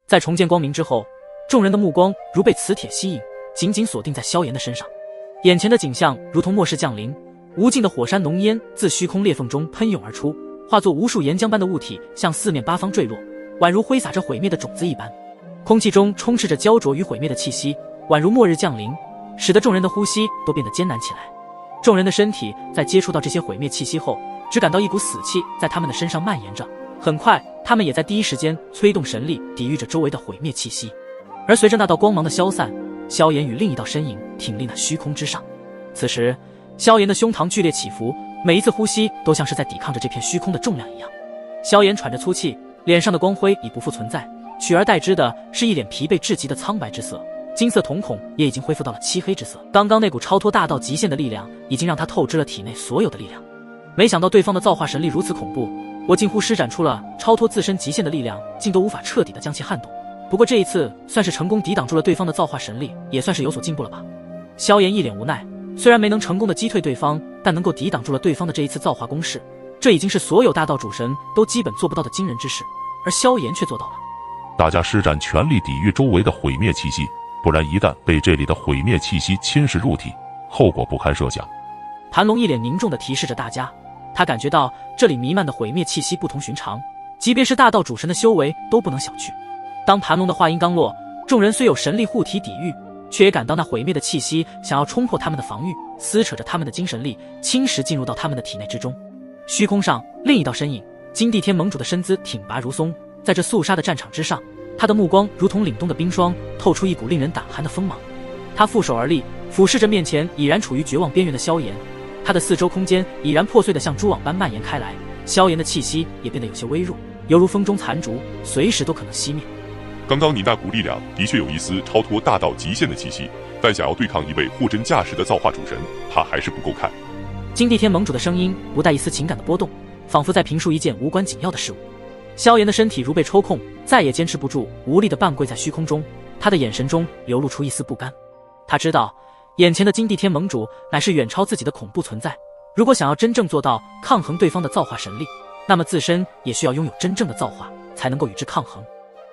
在重见光明之后，众人的目光如被磁铁吸引，紧紧锁定在萧炎的身上。眼前的景象如同末世降临，无尽的火山浓烟自虚空裂缝中喷涌而出，化作无数岩浆般的物体向四面八方坠落，宛如挥洒着毁灭的种子一般。空气中充斥着焦灼与毁灭的气息，宛如末日降临，使得众人的呼吸都变得艰难起来。众人的身体在接触到这些毁灭气息后，只感到一股死气在他们的身上蔓延着。很快，他们也在第一时间催动神力抵御着周围的毁灭气息。而随着那道光芒的消散，萧炎与另一道身影挺立那虚空之上。此时，萧炎的胸膛剧烈起伏，每一次呼吸都像是在抵抗着这片虚空的重量一样。萧炎喘着粗气，脸上的光辉已不复存在，取而代之的是一脸疲惫至极的苍白之色，金色瞳孔也已经恢复到了漆黑之色。刚刚那股超脱大道极限的力量，已经让他透支了体内所有的力量。没想到对方的造化神力如此恐怖，我近乎施展出了超脱自身极限的力量，竟都无法彻底的将其撼动。不过这一次算是成功抵挡住了对方的造化神力，也算是有所进步了吧。萧炎一脸无奈，虽然没能成功的击退对方，但能够抵挡住了对方的这一次造化攻势，这已经是所有大道主神都基本做不到的惊人之事，而萧炎却做到了。大家施展全力抵御周围的毁灭气息，不然一旦被这里的毁灭气息侵蚀入体，后果不堪设想。盘龙一脸凝重地提示着大家，他感觉到这里弥漫的毁灭气息不同寻常，即便是大道主神的修为都不能小觑。当盘龙的话音刚落，众人虽有神力护体抵御，却也感到那毁灭的气息想要冲破他们的防御，撕扯着他们的精神力，侵蚀进入到他们的体内之中。虚空上，另一道身影，金地天盟主的身姿挺拔如松，在这肃杀的战场之上，他的目光如同凛冬的冰霜，透出一股令人胆寒的锋芒。他负手而立，俯视着面前已然处于绝望边缘的萧炎，他的四周空间已然破碎的像蛛网般蔓延开来，萧炎的气息也变得有些微弱，犹如风中残烛，随时都可能熄灭。刚刚你那股力量的确有一丝超脱大道极限的气息，但想要对抗一位货真价实的造化主神，他还是不够看。金地天盟主的声音不带一丝情感的波动，仿佛在评述一件无关紧要的事物。萧炎的身体如被抽空，再也坚持不住，无力地半跪在虚空中，他的眼神中流露出一丝不甘。他知道，眼前的金地天盟主乃是远超自己的恐怖存在，如果想要真正做到抗衡对方的造化神力，那么自身也需要拥有真正的造化，才能够与之抗衡。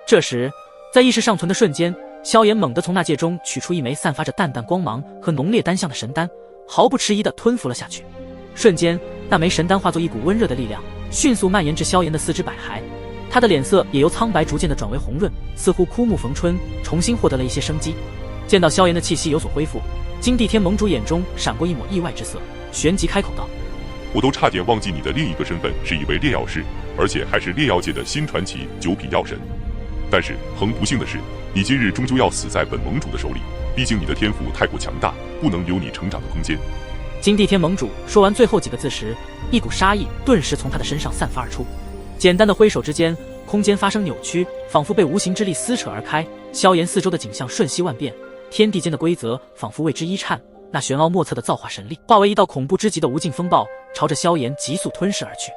这时，在意识尚存的瞬间，萧炎猛地从那戒中取出一枚散发着淡淡光芒和浓烈丹香的神丹，毫不迟疑地吞服了下去。瞬间，那枚神丹化作一股温热的力量，迅速蔓延至萧炎的四肢百骸。他的脸色也由苍白逐渐地转为红润，似乎枯木逢春，重新获得了一些生机。见到萧炎的气息有所恢复，金地天盟主眼中闪过一抹意外之色，旋即开口道：“我都差点忘记你的另一个身份是一位炼药师，而且还是炼药界的新传奇九品药神。但是很不幸的是，你今日终究要死在本盟主的手里，毕竟你的天赋太过强大，不能留你成长的空间。”金地天盟主说完最后几个字时，一股杀意顿时从他的身上散发而出。简单的挥手之间，空间发生扭曲，仿佛被无形之力撕扯而开。萧炎四周的景象瞬息万变，天地间的规则仿佛为之一颤。那玄奥莫测的造化神力化为一道恐怖之极的无尽风暴，朝着萧炎急速吞噬而去。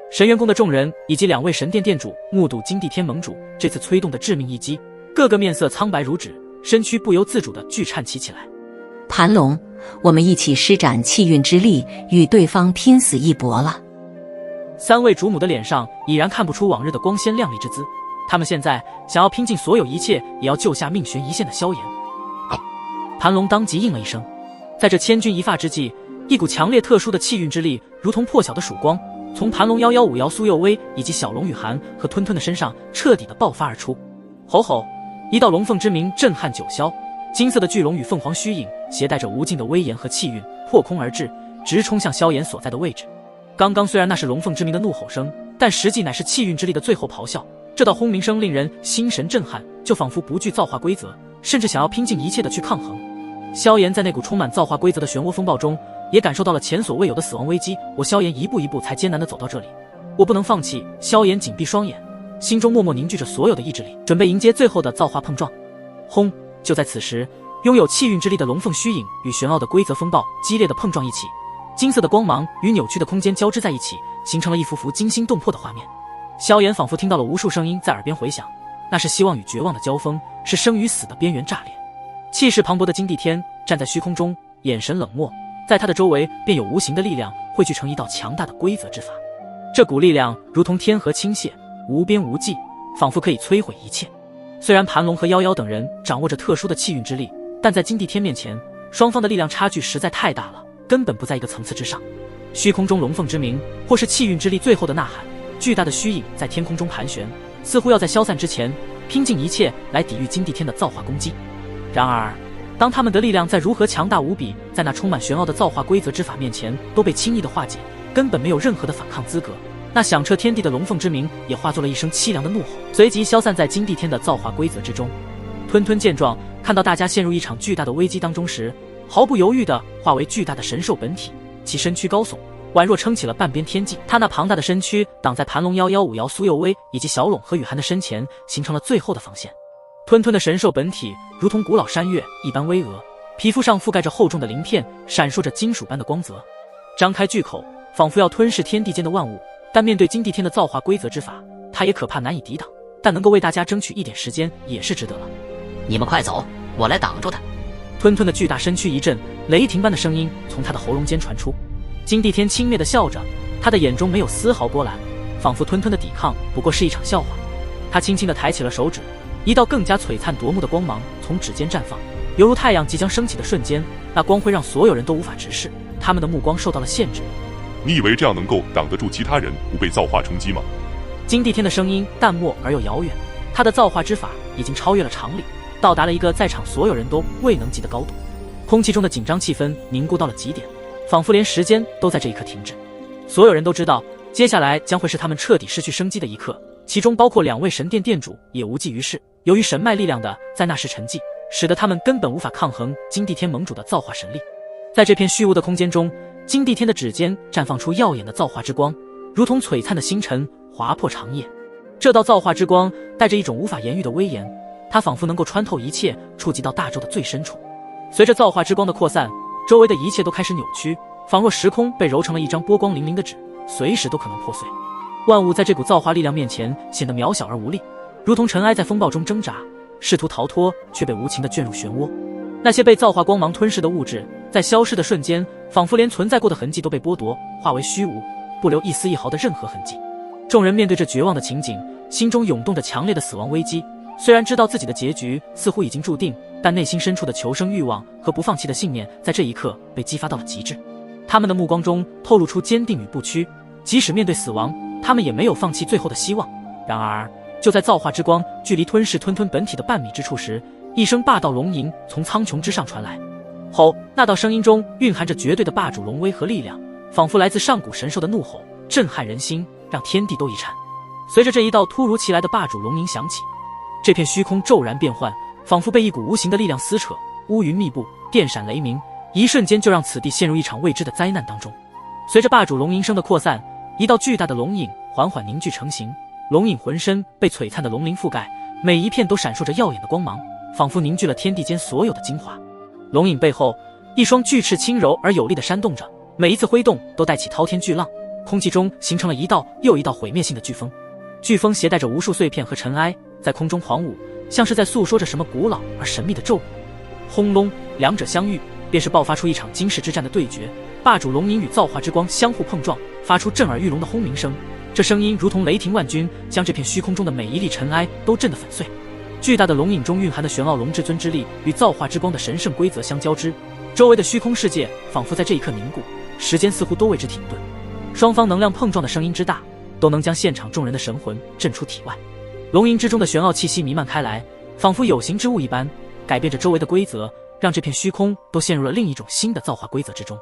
神元宫的众人以及2位神殿殿主目睹金地天盟主这次催动的致命一击，个个面色苍白如纸，身躯不由自主地剧颤起来。盘龙，我们一起施展气运之力，与对方拼死一搏了。3位主母的脸上已然看不出往日的光鲜亮丽之姿，他们现在想要拼尽所有一切，也要救下命悬一线的萧炎。盘龙当即应了一声。在这千钧一发之际，一股强烈特殊的气运之力如同破晓的曙光，从盘龙115瑶苏佑薇以及小龙雨涵和吞吞的身上彻底的爆发而出。吼吼，一道龙凤之鸣震撼九霄，金色的巨龙与凤凰虚影携带着无尽的威严和气运破空而至，直冲向萧炎所在的位置。刚刚虽然那是龙凤之鸣的怒吼声，但实际乃是气运之力的最后咆哮。这道轰鸣声令人心神震撼，就仿佛不惧造化规则，甚至想要拼尽一切的去抗衡。萧炎在那股充满造化规则的漩涡风暴中，也感受到了前所未有的死亡危机。我萧炎一步一步才艰难地走到这里，我不能放弃。萧炎紧闭双眼，心中默默凝聚着所有的意志力，准备迎接最后的造化碰撞。轰！就在此时，拥有气运之力的龙凤虚影与玄奥的规则风暴激烈的碰撞一起，金色的光芒与扭曲的空间交织在一起，形成了一幅幅惊心动魄的画面。萧炎仿佛听到了无数声音在耳边回响，那是希望与绝望的交锋，是生与死的边缘炸裂。气势磅礴的金地天站在虚空中，眼神冷漠，在他的周围便有无形的力量汇聚成一道强大的规则之法。这股力量如同天河倾泻，无边无际，仿佛可以摧毁一切。虽然盘龙和夭夭等人掌握着特殊的气运之力，但在金地天面前，双方的力量差距实在太大了，根本不在一个层次之上。虚空中龙凤之鸣，或是气运之力最后的呐喊，巨大的虚影在天空中盘旋，似乎要在消散之前拼尽一切来抵御金地天的造化攻击。然而当他们的力量再如何强大无比，在那充满玄奥的造化规则之法面前都被轻易的化解，根本没有任何的反抗资格。那响彻天地的龙凤之鸣也化作了一声凄凉的怒吼，随即消散在金地天的造化规则之中。吞吞见状，看到大家陷入一场巨大的危机当中时，毫不犹豫地化为巨大的神兽本体，其身躯高耸，宛若撑起了半边天际。他那庞大的身躯挡在盘龙、夭夭、五爻、苏幼薇以及小拢和雨涵的身前，形成了最后的防线。吞吞的神兽本体如同古老山岳一般巍峨，皮肤上覆盖着厚重的鳞片，闪烁着金属般的光泽，张开巨口，仿佛要吞噬天地间的万物。但面对金地天的造化规则之法，他也可怕难以抵挡，但能够为大家争取一点时间也是值得了。你们快走，我来挡住他。吞吞的巨大身躯一震，雷霆般的声音从他的喉咙间传出。金地天轻蔑地笑着，他的眼中没有丝毫波澜，仿佛吞吞的抵抗不过是一场笑话。他轻轻地抬起了手指，一道更加璀璨夺目的光芒从指尖绽放，犹如太阳即将升起的瞬间，那光辉让所有人都无法直视，他们的目光受到了限制。你以为这样能够挡得住其他人不被造化冲击吗？金地天的声音淡漠而又遥远，他的造化之法已经超越了常理，到达了一个在场所有人都未能及的高度。空气中的紧张气氛凝固到了极点，仿佛连时间都在这一刻停滞。所有人都知道，接下来将会是他们彻底失去生机的一刻，其中包括2位神殿殿主也无济于事。由于神脉力量的在那时沉寂，使得他们根本无法抗衡金地天盟主的造化神力。在这片虚无的空间中，金地天的指尖绽放出耀眼的造化之光，如同璀璨的星辰划破长夜。这道造化之光带着一种无法言喻的威严，它仿佛能够穿透一切，触及到大洲的最深处。随着造化之光的扩散，周围的一切都开始扭曲，仿若时空被揉成了一张波光粼粼的纸，随时都可能破碎。万物在这股造化力量面前显得渺小而无力，如同尘埃在风暴中挣扎，试图逃脱，却被无情地卷入漩涡。那些被造化光芒吞噬的物质，在消失的瞬间，仿佛连存在过的痕迹都被剥夺，化为虚无，不留一丝一毫的任何痕迹。众人面对着绝望的情景，心中涌动着强烈的死亡危机。虽然知道自己的结局似乎已经注定，但内心深处的求生欲望和不放弃的信念在这一刻被激发到了极致。他们的目光中透露出坚定与不屈，即使面对死亡，他们也没有放弃最后的希望。然而就在造化之光距离吞噬吞吞本体的半米之处时，一声霸道龙吟从苍穹之上传来。吼！那道声音中蕴含着绝对的霸主龙威和力量，仿佛来自上古神兽的怒吼，震撼人心，让天地都一颤。随着这一道突如其来的霸主龙吟响起，这片虚空骤然变幻，仿佛被一股无形的力量撕扯，乌云密布，电闪雷鸣，一瞬间就让此地陷入一场未知的灾难当中。随着霸主龙吟声的扩散，一道巨大的龙影缓缓凝聚成型，龙影浑身被璀璨的龙鳞覆盖，每一片都闪烁着耀眼的光芒，仿佛凝聚了天地间所有的精华。龙影背后，一双巨翅轻柔而有力地扇动着，每一次挥动都带起滔天巨浪，空气中形成了一道又一道毁灭性的飓风。飓风携带着无数碎片和尘埃，在空中狂舞，像是在诉说着什么古老而神秘的咒语。轰隆，两者相遇，便是爆发出一场惊世之战的对决。霸主龙吟与造化之光相互碰撞，发出震耳欲聋的轰鸣声，这声音如同雷霆万钧，将这片虚空中的每一粒尘埃都震得粉碎。巨大的龙影中蕴含的玄奥龙至尊之力与造化之光的神圣规则相交织，周围的虚空世界仿佛在这一刻凝固，时间似乎都为之停顿。双方能量碰撞的声音之大，都能将现场众人的神魂震出体外。龙吟之中的玄奥气息弥漫开来，仿佛有形之物一般，改变着周围的规则，让这片虚空都陷入了另一种新的造化规则之中。